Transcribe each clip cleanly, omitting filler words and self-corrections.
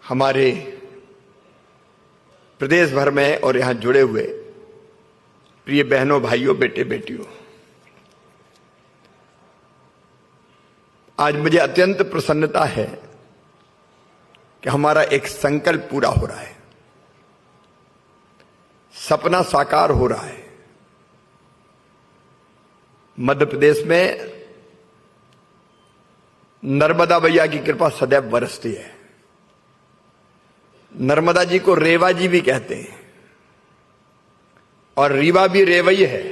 हमारे प्रदेश भर में और यहां जुड़े हुए प्रिय बहनों, भाइयों, बेटे बेटियों, आज मुझे अत्यंत प्रसन्नता है कि हमारा एक संकल्प पूरा हो रहा है, सपना साकार हो रहा है। मध्य प्रदेश में नर्मदा मैया की कृपा सदैव बरसती है। नर्मदा जी को रेवा जी भी कहते हैं और रीवा भी रेवई है।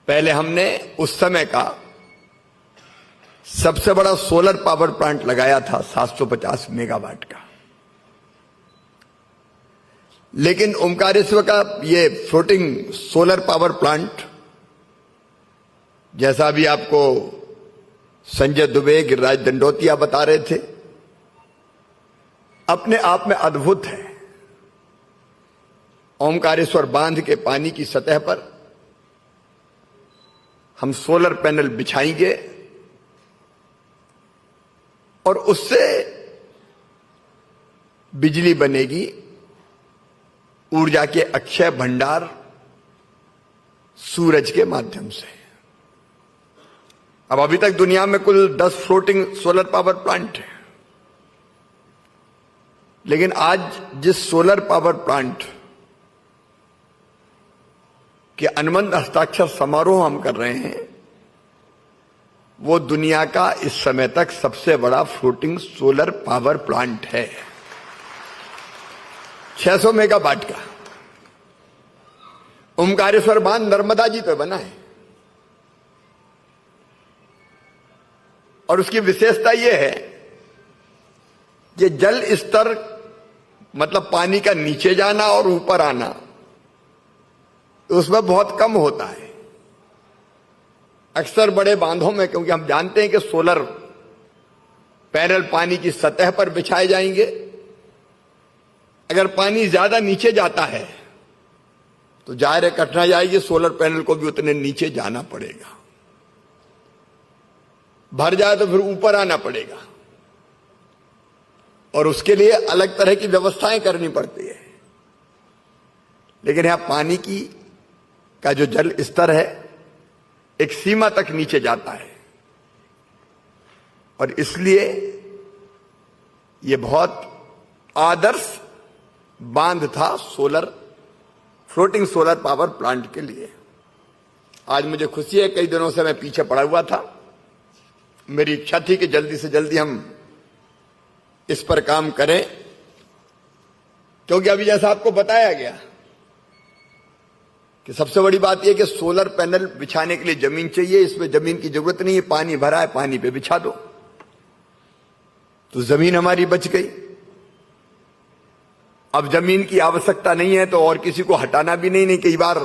पहले हमने उस समय का सबसे बड़ा सोलर पावर प्लांट लगाया था 750 मेगावाट का, लेकिन ओमकारेश्वर का ये फ्लोटिंग सोलर पावर प्लांट, जैसा भी आपको संजय दुबे, गिरिराज दंडोतिया बता रहे थे, अपने आप में अद्भुत है। ओमकारेश्वर बांध के पानी की सतह पर हम सोलर पैनल बिछाएंगे और उससे बिजली बनेगी। ऊर्जा के अक्षय भंडार सूरज के माध्यम से। अब अभी तक दुनिया में कुल 10 फ्लोटिंग सोलर पावर प्लांट है, लेकिन आज जिस सोलर पावर प्लांट के अनुबंध हस्ताक्षर समारोह हम कर रहे हैं, वो दुनिया का इस समय तक सबसे बड़ा फ्लोटिंग सोलर पावर प्लांट है। 600 मेगावाट का ओमकारेश्वर बांध नर्मदा जी पे बना है। और उसकी विशेषता यह है कि जल स्तर, मतलब पानी का नीचे जाना और ऊपर आना, उसमें बहुत कम होता है। अक्सर बड़े बांधों में, क्योंकि हम जानते हैं कि सोलर पैनल पानी की सतह पर बिछाए जाएंगे, अगर पानी ज्यादा नीचे जाता है तो जाहिर है कठिनाई आएगी, सोलर पैनल को भी उतने नीचे जाना पड़ेगा। भर जाए तो फिर ऊपर आना पड़ेगा और उसके लिए अलग तरह की व्यवस्थाएं करनी पड़ती है। लेकिन यहां पानी की का जो जल स्तर है एक सीमा तक नीचे जाता है और इसलिए यह बहुत आदर्श बांध था फ्लोटिंग सोलर पावर प्लांट के लिए। आज मुझे खुशी है, कई दिनों से मैं पीछे पड़ा हुआ था। मेरी इच्छा थी कि जल्दी से जल्दी हम इस पर काम करें, क्योंकि अभी जैसा आपको बताया गया कि सबसे बड़ी बात यह कि सोलर पैनल बिछाने के लिए जमीन चाहिए। इसमें जमीन की जरूरत नहीं है, पानी भरा है, पानी पे बिछा दो, तो जमीन हमारी बच गई। अब जमीन की आवश्यकता नहीं है तो और किसी को हटाना भी नहीं। कई बार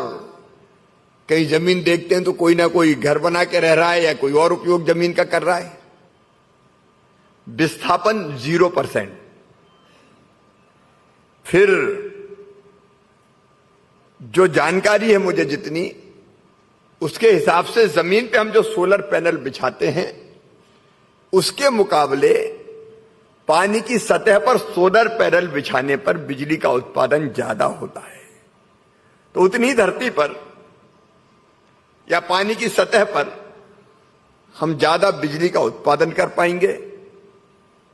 कहीं जमीन देखते हैं तो कोई ना कोई घर बना के रह रहा है या कोई और उपयोग जमीन का कर रहा है। विस्थापन 0%। फिर जो जानकारी है मुझे जितनी, उसके हिसाब से जमीन पे हम जो सोलर पैनल बिछाते हैं उसके मुकाबले पानी की सतह पर सोलर पैनल बिछाने पर बिजली का उत्पादन ज्यादा होता है। तो उतनी धरती पर या पानी की सतह पर हम ज्यादा बिजली का उत्पादन कर पाएंगे।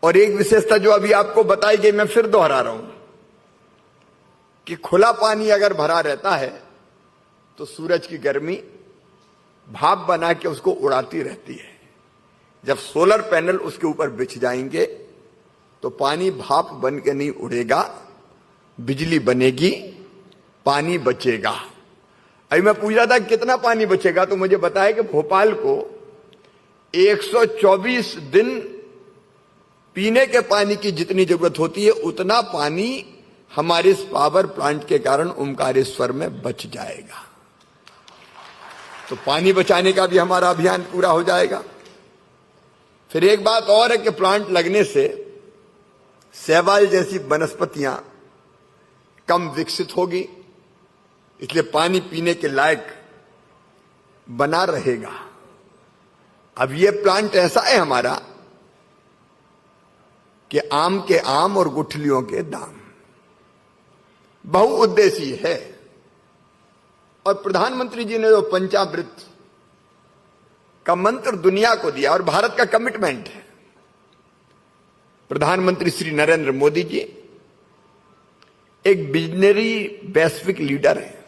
और एक विशेषता जो अभी आपको बताई गई, मैं फिर दोहरा रहा हूं कि खुला पानी अगर भरा रहता है तो सूरज की गर्मी भाप बना के उसको उड़ाती रहती है। जब सोलर पैनल उसके ऊपर बिछ जाएंगे तो पानी भाप बन के नहीं उड़ेगा, बिजली बनेगी, पानी बचेगा। अभी मैं पूछ रहा था कितना पानी बचेगा, तो मुझे बताया कि भोपाल को 124 दिन पीने के पानी की जितनी जरूरत होती है उतना पानी हमारे इस पावर प्लांट के कारण ओमकारेश्वर में बच जाएगा। तो पानी बचाने का भी हमारा अभियान पूरा हो जाएगा। फिर एक बात और है कि प्लांट लगने से शैवाल जैसी वनस्पतियां कम विकसित होगी, इसलिए पानी पीने के लायक बना रहेगा। अब ये प्लांट ऐसा है हमारा कि आम के आम और गुठलियों के दाम। बहुउद्देशीय है। और प्रधानमंत्री जी ने जो पंचामृत का मंत्र दुनिया को दिया और भारत का कमिटमेंट है। प्रधानमंत्री श्री नरेंद्र मोदी जी एक विजनरी वैश्विक लीडर है।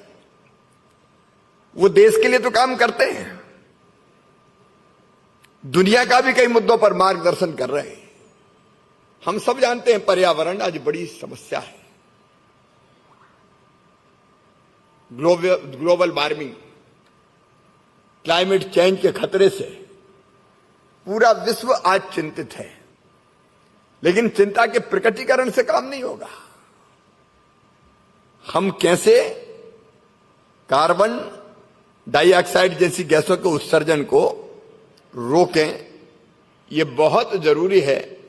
वो देश के लिए तो काम करते हैं, दुनिया का भी कई मुद्दों पर मार्गदर्शन कर रहे हैं। हम सब जानते हैं पर्यावरण आज बड़ी समस्या है। ग्लोबल वार्मिंग, क्लाइमेट चेंज के खतरे से पूरा विश्व आज चिंतित है। लेकिन चिंता के प्रकटीकरण से काम नहीं होगा। हम कैसे कार्बन डाइऑक्साइड जैसी गैसों के उत्सर्जन को रोकें, यह बहुत जरूरी है।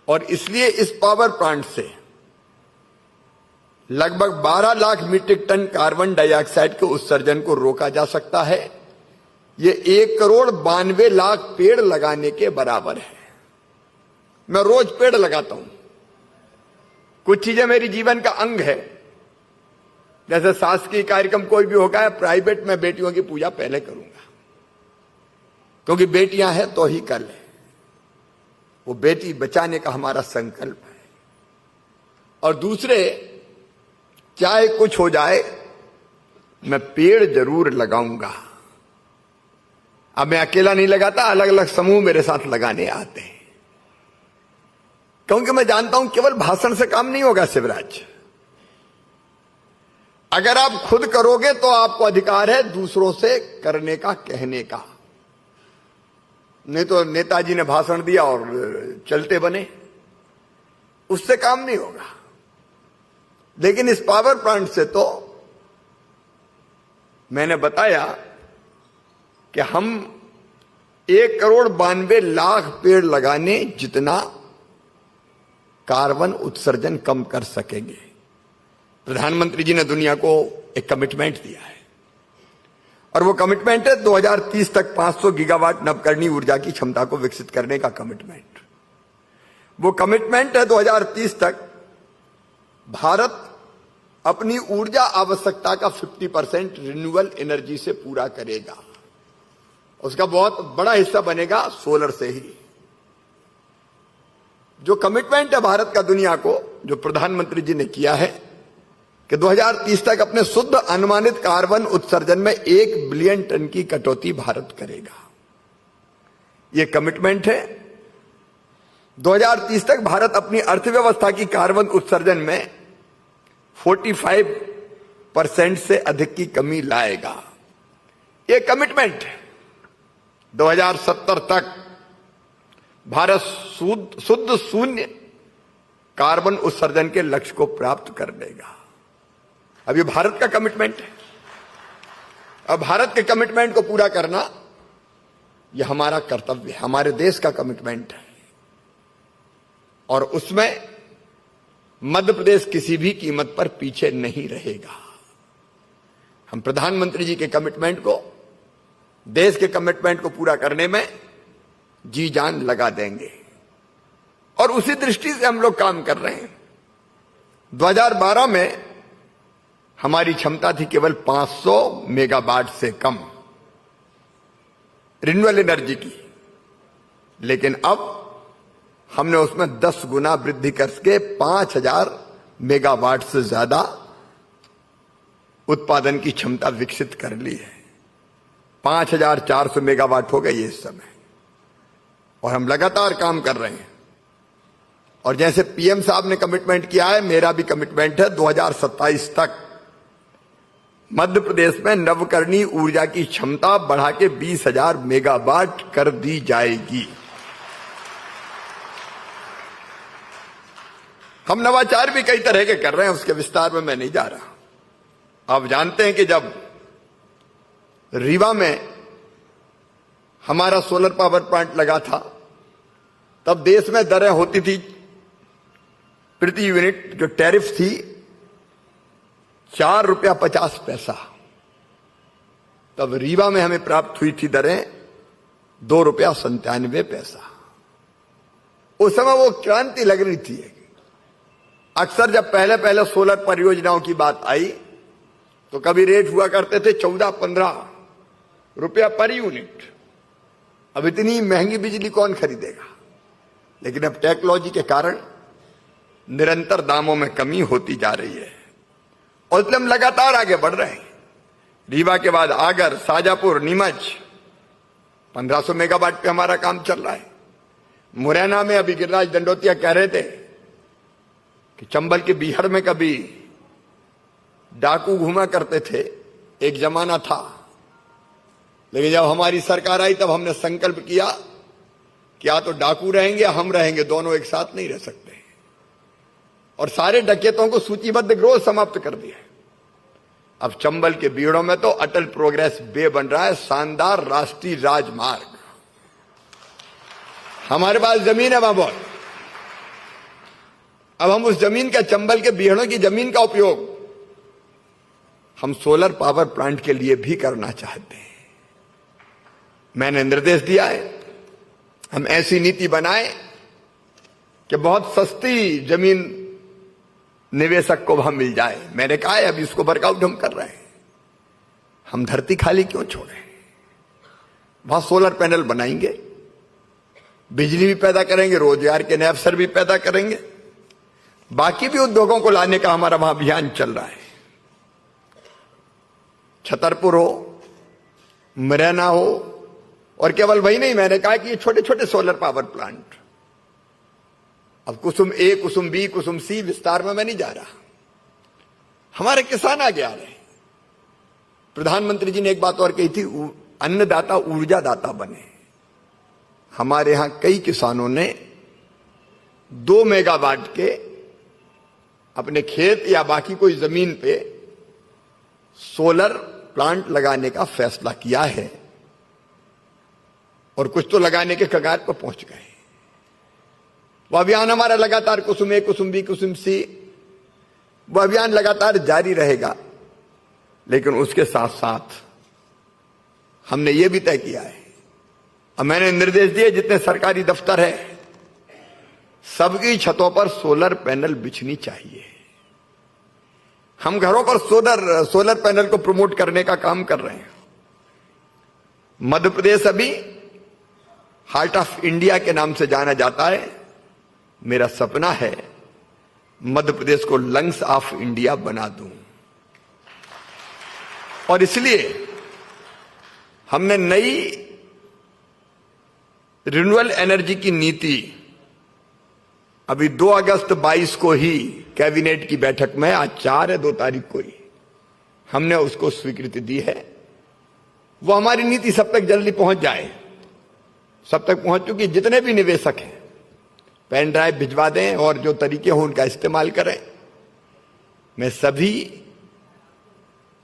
और इसलिए इस पावर प्लांट से लगभग 12 lakh metric ton carbon dioxide के उत्सर्जन को रोका जा सकता है। यह 1,92,00,000 पेड़ लगाने के बराबर है। मैं रोज पेड़ लगाता हूं। कुछ चीजें मेरी जीवन का अंग है। जैसे शासकीय कार्यक्रम कोई भी होगा या प्राइवेट, में बेटियों की पूजा पहले करूंगा, क्योंकि बेटियां हैं तो ही कल है। वो बेटी बचाने का हमारा संकल्प है। और दूसरे, चाहे कुछ हो जाए, मैं पेड़ जरूर लगाऊंगा। अब मैं अकेला नहीं लगाता, अलग अलग समूह मेरे साथ लगाने आते हैं, क्योंकि मैं जानता हूं केवल भाषण से काम नहीं होगा शिवराज। अगर आप खुद करोगे तो आपको अधिकार है दूसरों से करने का, कहने का। नहीं तो नेताजी ने भाषण दिया और चलते बने, उससे काम नहीं होगा। लेकिन इस पावर प्लांट से तो मैंने बताया कि हम 1,92,00,000 पेड़ लगाने जितना कार्बन उत्सर्जन कम कर सकेंगे। प्रधानमंत्री जी ने दुनिया को एक कमिटमेंट दिया है, और वो कमिटमेंट है 2030 तक 500 गीगावाट नवकरणीय ऊर्जा की क्षमता को विकसित करने का कमिटमेंट। वो कमिटमेंट है 2030 तक भारत अपनी ऊर्जा आवश्यकता का 50% रिन्यूएबल एनर्जी से पूरा करेगा। उसका बहुत बड़ा हिस्सा बनेगा सोलर से ही। जो कमिटमेंट है भारत का दुनिया को, जो प्रधानमंत्री जी ने किया है कि 2030 तक अपने शुद्ध अनुमानित कार्बन उत्सर्जन में 1 बिलियन टन की कटौती भारत करेगा। यह कमिटमेंट है। 2030 तक भारत अपनी अर्थव्यवस्था की कार्बन उत्सर्जन में 45% से अधिक की कमी लाएगा। यह कमिटमेंट है। 2070 तक भारत शुद्ध शून्य कार्बन उत्सर्जन के लक्ष्य को प्राप्त कर लेगा। अब ये भारत का कमिटमेंट है। अब भारत के कमिटमेंट को पूरा करना यह हमारा कर्तव्य है, हमारे देश का कमिटमेंट है। और उसमें मध्य प्रदेश किसी भी कीमत पर पीछे नहीं रहेगा। हम प्रधानमंत्री जी के कमिटमेंट को, देश के कमिटमेंट को पूरा करने में जी जान लगा देंगे। और उसी दृष्टि से हम लोग काम कर रहे हैं। 2012 में हमारी क्षमता थी केवल 500 मेगावाट से कम रिन्यूएबल एनर्जी की, लेकिन अब हमने उसमें 10 गुना वृद्धि करके 5,000 मेगावाट से ज्यादा उत्पादन की क्षमता विकसित कर ली है। 5,400 मेगावाट हो गई है इस समय, और हम लगातार काम कर रहे हैं। और जैसे पीएम साहब ने कमिटमेंट किया है, मेरा भी कमिटमेंट है 2027 तक मध्य प्रदेश में नवकरणीय ऊर्जा की क्षमता बढ़ा के 20,000 मेगावाट कर दी जाएगी। हम नवाचार भी कई तरह के कर रहे हैं, उसके विस्तार में मैं नहीं जा रहा। आप जानते हैं कि जब रीवा में हमारा सोलर पावर प्लांट लगा था, तब देश में दरें होती थी, प्रति यूनिट जो टैरिफ थी ₹4.50। तब रीवा में हमें प्राप्त हुई थी दरें ₹2.97। उस समय वो क्रांति लग रही थी। अक्सर जब पहले पहले सोलर परियोजनाओं की बात आई तो कभी रेट हुआ करते थे 14-15 रुपया पर यूनिट। अब इतनी महंगी बिजली कौन खरीदेगा? लेकिन अब टेक्नोलॉजी के कारण निरंतर दामों में कमी होती जा रही है और इसलिए हम लगातार आगे बढ़ रहे हैं। रीवा के बाद आगर, शाजापुर, नीमच 1500 मेगावाट पे हमारा काम चल रहा है। मुरैना में अभी गिरिराज दंडोतिया कह रहे थे कि चंबल के बीहड़ में कभी डाकू घूमा करते थे, एक जमाना था, लेकिन जब हमारी सरकार आई तब हमने संकल्प किया कि या तो डाकू रहेंगे या हम रहेंगे, दोनों एक साथ नहीं रह सकते, और सारे डकैतों को सूचीबद्ध गिरोह समाप्त कर दिया। अब चंबल के बीड़ों में तो अटल प्रोग्रेस वे बन रहा है, शानदार राष्ट्रीय राजमार्ग। हमारे पास जमीन है वहां बहुत। अब हम उस जमीन का, चंबल के बीहड़ों की जमीन का उपयोग हम सोलर पावर प्लांट के लिए भी करना चाहते हैं। मैंने निर्देश दिया है हम ऐसी नीति बनाएं कि बहुत सस्ती जमीन निवेशक को वहां मिल जाए। मैंने कहा है अभी इसको वर्कआउट हम कर रहे हैं। हम धरती खाली क्यों छोड़ें? वहां सोलर पैनल बनाएंगे, बिजली भी पैदा करेंगे, रोजगार के नए अवसर भी पैदा करेंगे। बाकी भी उद्योगों को लाने का हमारा वहां अभियान चल रहा है। छतरपुर हो, मुरैना हो, और केवल वही नहीं, मैंने कहा कि ये छोटे छोटे सोलर पावर प्लांट, अब कुसुम ए, कुसुम बी, कुसुम सी विस्तार में मैं नहीं जा रहा। हमारे किसान आगे आ रहे हैं। प्रधानमंत्री जी ने एक बात और कही थी, अन्नदाता ऊर्जा दाता बने। हमारे यहां कई किसानों ने 2 मेगावाट के अपने खेत या बाकी कोई जमीन पे सोलर प्लांट लगाने का फैसला किया है और कुछ तो लगाने के कगार पर पहुंच गए। वह अभियान हमारा लगातार, कुसुम ए, कुसुम बी, कुसुम सी, वह अभियान लगातार जारी रहेगा। लेकिन उसके साथ साथ हमने यह भी तय किया है, अब मैंने निर्देश दिए जितने सरकारी दफ्तर है सबकी छतों पर सोलर पैनल बिछनी चाहिए। हम घरों पर सोलर पैनल को प्रमोट करने का काम कर रहे हैं। मध्य प्रदेश अभी हार्ट ऑफ इंडिया के नाम से जाना जाता है। मेरा सपना है मध्य प्रदेश को लंग्स ऑफ इंडिया बना दूं, और इसलिए हमने नई रिन्यूएबल एनर्जी की नीति अभी 2 अगस्त 22 को ही कैबिनेट की बैठक में, आज 4 है, 2 तारीख को ही हमने उसको स्वीकृति दी है। वो हमारी नीति सब तक जल्दी पहुंच जाए, सब तक पहुंच चुकी। जितने भी निवेशक हैं पेन ड्राइव भिजवा दें और जो तरीके हो उनका इस्तेमाल करें। मैं सभी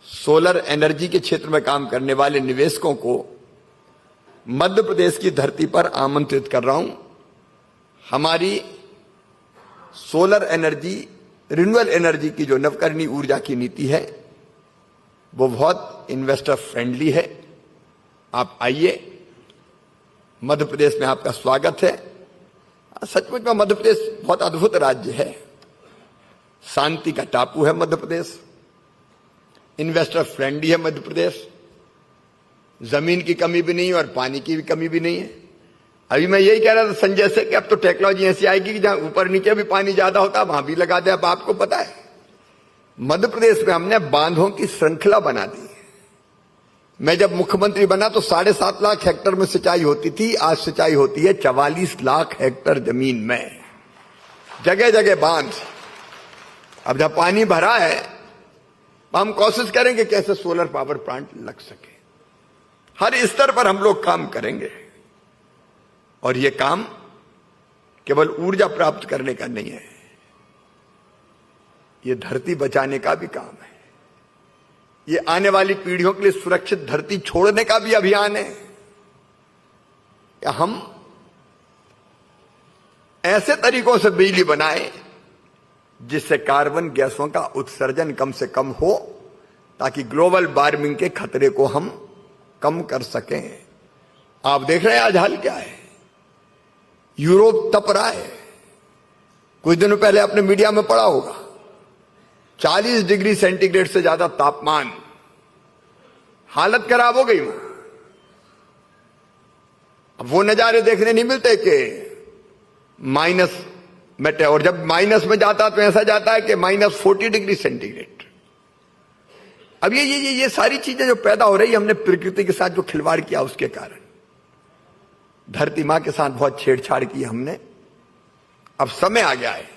सोलर एनर्जी के क्षेत्र में काम करने वाले निवेशकों को मध्य प्रदेश की धरती पर आमंत्रित कर रहा हूं। हमारी सोलर एनर्जी, रिन्यूएबल एनर्जी की जो नवकरणीय ऊर्जा की नीति है वो बहुत इन्वेस्टर फ्रेंडली है। आप आइए, मध्य प्रदेश में आपका स्वागत है। सचमुच में मध्य प्रदेश बहुत अद्भुत राज्य है, शांति का टापू है मध्य प्रदेश, इन्वेस्टर फ्रेंडली है मध्य प्रदेश, जमीन की कमी भी नहीं है और पानी की भी कमी भी नहीं है। अभी मैं यही कह रहा था संजय से कि अब तो टेक्नोलॉजी ऐसी आएगी कि जहां ऊपर नीचे भी पानी ज्यादा होता है वहां भी लगा दे। अब आपको पता है मध्य प्रदेश में हमने बांधों की श्रृंखला बना दी। मैं जब मुख्यमंत्री बना तो 7.5 लाख हेक्टेयर में सिंचाई होती थी, आज सिंचाई होती है 44 लाख हेक्टेयर जमीन में, जगह जगह बांध। अब जब पानी भरा है हम कोशिश करेंगे कैसे सोलर पावर प्लांट लग सके। हर स्तर पर हम लोग काम करेंगे और यह काम केवल ऊर्जा प्राप्त करने का नहीं है, यह धरती बचाने का भी काम है। ये आने वाली पीढ़ियों के लिए सुरक्षित धरती छोड़ने का भी अभियान है। हम ऐसे तरीकों से बिजली बनाएं जिससे कार्बन गैसों का उत्सर्जन कम से कम हो, ताकि ग्लोबल वार्मिंग के खतरे को हम कम कर सकें। आप देख रहे हैं आज हाल क्या है। यूरोप तप रहा है। कुछ दिनों पहले आपने मीडिया में पढ़ा होगा 40 डिग्री सेंटीग्रेड से ज्यादा तापमान, हालत खराब हो गई वहां। अब वो नजारे देखने नहीं मिलते कि माइनस में, और जब माइनस में जाता तो ऐसा जाता है कि -40 डिग्री सेंटीग्रेड। अब ये सारी चीजें जो पैदा हो रही है, हमने प्रकृति के साथ जो खिलवाड़ किया उसके कारण, धरती मां के साथ बहुत छेड़छाड़ की हमने। अब समय आ गया है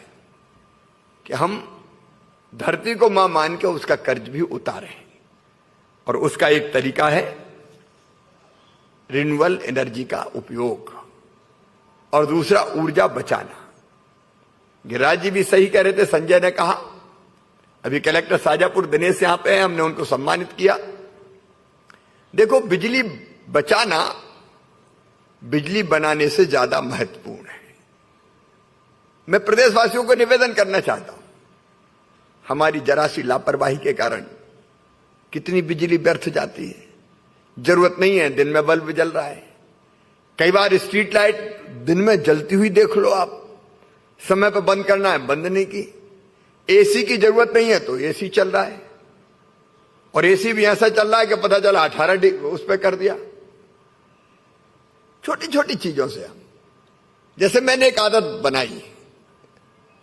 कि हम धरती को मां मान के उसका कर्ज भी उतारें, और उसका एक तरीका है रिन्यूएबल एनर्जी का उपयोग, और दूसरा ऊर्जा बचाना। गिरिराज जी भी सही कह रहे थे, संजय ने कहा, अभी कलेक्टर शाजापुर दिनेश यहां पे हैं, हमने उनको सम्मानित किया। देखो, बिजली बचाना बिजली बनाने से ज्यादा महत्वपूर्ण है। मैं प्रदेशवासियों को निवेदन करना चाहता हूं, हमारी जरा सी लापरवाही के कारण कितनी बिजली व्यर्थ जाती है। जरूरत नहीं है, दिन में बल्ब जल रहा है, कई बार स्ट्रीट लाइट दिन में जलती हुई देख लो आप, समय पर बंद करना है बंद नहीं की। एसी की जरूरत नहीं है तो एसी चल रहा है, और एसी भी ऐसा चल रहा है कि पता चला 18 डिग्री उस पर कर दिया। छोटी छोटी चीजों से हम, जैसे मैंने एक आदत बनाई,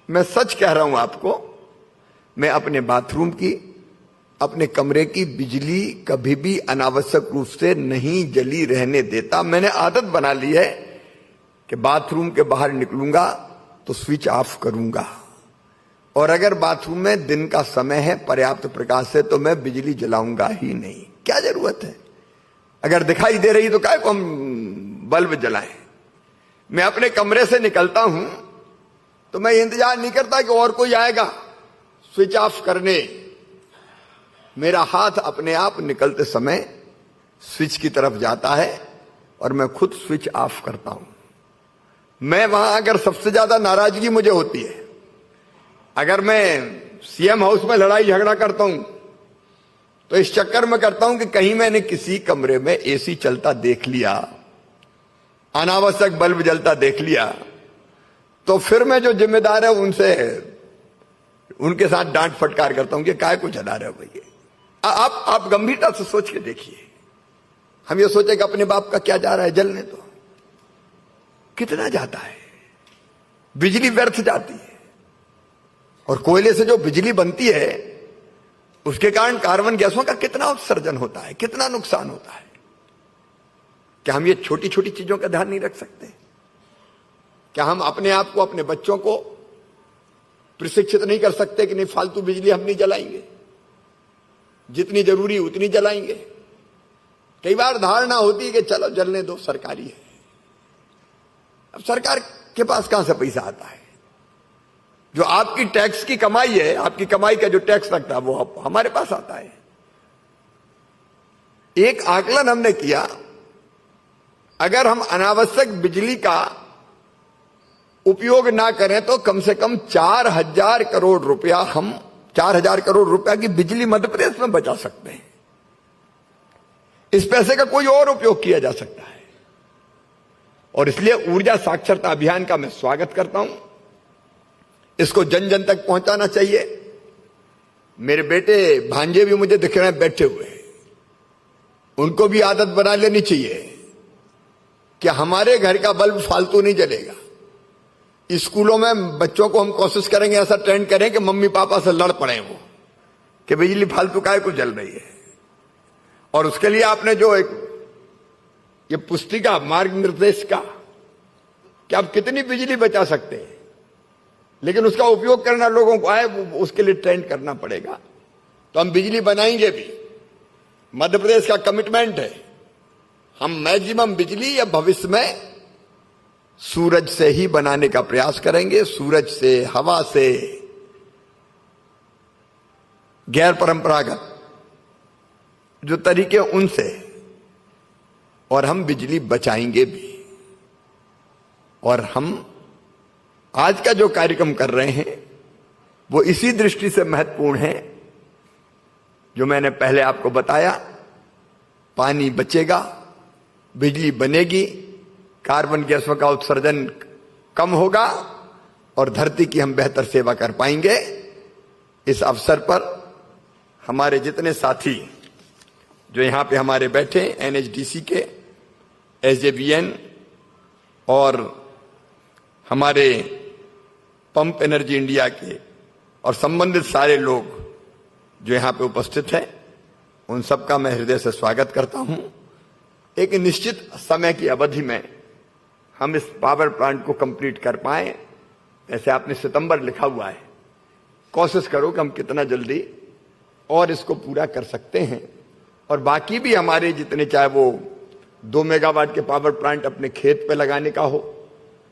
मैं सच कह रहा हूं आपको, मैं अपने बाथरूम की, अपने कमरे की बिजली कभी भी अनावश्यक रूप से नहीं जली रहने देता। मैंने आदत बना ली है कि बाथरूम के बाहर निकलूंगा तो स्विच ऑफ करूंगा, और अगर बाथरूम में दिन का समय है पर्याप्त प्रकाश है तो मैं बिजली जलाऊंगा ही नहीं। क्या जरूरत है, अगर दिखाई दे रही तो काय को हम बल्ब जलाएं। मैं अपने कमरे से निकलता हूं तो मैं इंतजार नहीं करता कि और कोई आएगा स्विच ऑफ करने। मेरा हाथ अपने आप निकलते समय स्विच की तरफ जाता है और मैं खुद स्विच ऑफ करता हूं। मैं वहां अगर सबसे ज्यादा नाराजगी मुझे होती है, अगर मैं सीएम हाउस में लड़ाई झगड़ा करता हूं तो इस चक्कर में करता हूं कि कहीं मैंने किसी कमरे में एसी चलता देख लिया, अनावश्यक बल्ब जलता देख लिया, तो फिर मैं जो जिम्मेदार है उनके साथ डांट फटकार करता हूं कि काय को जला रहे हो भैया। आप गंभीरता से सोच के देखिए, हम ये सोचे कि अपने बाप का क्या जा रहा है, जलने दो। कितना जाता है, बिजली व्यर्थ जाती है, और कोयले से जो बिजली बनती है उसके कारण कार्बन गैसों का कितना उत्सर्जन होता है, कितना नुकसान होता है। क्या हम ये छोटी छोटी चीजों का ध्यान नहीं रख सकते? क्या हम अपने आप को, अपने बच्चों को प्रशिक्षित नहीं कर सकते कि नहीं, फालतू बिजली हम नहीं जलाएंगे, जितनी जरूरी उतनी जलाएंगे। कई बार धारणा होती है कि चलो जलने दो, सरकारी है। अब सरकार के पास कहां से पैसा आता है? जो आपकी टैक्स की कमाई है, आपकी कमाई का जो टैक्स लगता है वो हमारे पास आता है। एक आकलन हमने किया, अगर हम अनावश्यक बिजली का उपयोग ना करें तो कम से कम 4000 करोड़ रुपया, हम 4000 करोड़ रुपया की बिजली मध्य प्रदेश में बचा सकते हैं। इस पैसे का कोई और उपयोग किया जा सकता है, और इसलिए ऊर्जा साक्षरता अभियान का मैं स्वागत करता हूं। इसको जन जन तक पहुंचाना चाहिए। मेरे बेटे भांजे भी मुझे दिख रहे हैं बैठे हुए, उनको भी आदत बना लेनी चाहिए कि हमारे घर का बल्ब फालतू नहीं जलेगा। स्कूलों में बच्चों को हम कोशिश करेंगे, ऐसा ट्रेंड करें कि मम्मी पापा से लड़ पड़े वो कि बिजली फालतू काहे को जल रही है। और उसके लिए आपने जो एक ये पुस्तिका मार्ग निर्देश का कि आप कितनी बिजली बचा सकते हैं, लेकिन उसका उपयोग करना लोगों को आए, उसके लिए ट्रेंड करना पड़ेगा। तो हम बिजली बनाएंगे भी, मध्य प्रदेश का कमिटमेंट है, हम मैक्सिमम बिजली या भविष्य में सूरज से ही बनाने का प्रयास करेंगे। सूरज से, हवा से, गैर परंपरागत जो तरीके उनसे, और हम बिजली बचाएंगे भी। और हम आज का जो कार्यक्रम कर रहे हैं वो इसी दृष्टि से महत्वपूर्ण है, जो मैंने पहले आपको बताया, पानी बचेगा, बिजली बनेगी, कार्बन गैसों का उत्सर्जन कम होगा और धरती की हम बेहतर सेवा कर पाएंगे। इस अवसर पर हमारे जितने साथी जो यहां पे हमारे बैठे, एनएचडीसी के, एसजेवीएन और हमारे पंप एनर्जी इंडिया के और संबंधित सारे लोग जो यहां पे उपस्थित हैं, उन सबका मैं हृदय से स्वागत करता हूं। एक निश्चित समय की अवधि में हम इस पावर प्लांट को कंप्लीट कर पाए, ऐसे आपने सितंबर लिखा हुआ है, कोशिश करो कि हम कितना जल्दी और इसको पूरा कर सकते हैं। और बाकी भी हमारे जितने, चाहे वो 2 मेगावाट के पावर प्लांट अपने खेत पे लगाने का हो,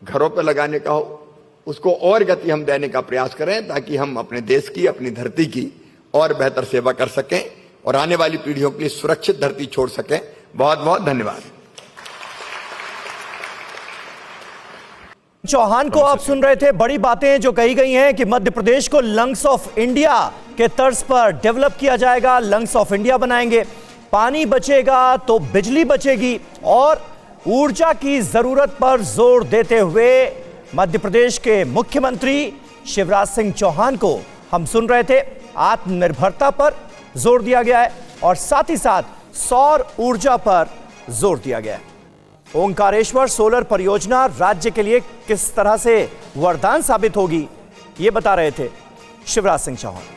घरों पे लगाने का हो, उसको और गति हम देने का प्रयास करें ताकि हम अपने देश की, अपनी धरती की और बेहतर सेवा कर सकें और आने वाली पीढ़ियों के लिए सुरक्षित धरती छोड़ सकें। बहुत बहुत धन्यवाद। चौहान को आप सुन रहे थे। बड़ी बातें जो कही गई हैं कि मध्य प्रदेश को लंग्स ऑफ इंडिया के तर्ज पर डेवलप किया जाएगा, लंग्स ऑफ इंडिया बनाएंगे। पानी बचेगा तो बिजली बचेगी और ऊर्जा की जरूरत पर जोर देते हुए मध्य प्रदेश के मुख्यमंत्री शिवराज सिंह चौहान को हम सुन रहे थे। आत्मनिर्भरता पर जोर दिया गया है और साथ ही साथ सौर ऊर्जा पर जोर दिया गया है। ओंकारेश्वर सोलर परियोजना राज्य के लिए किस तरह से वरदान साबित होगी, ये बता रहे थे शिवराज सिंह चौहान।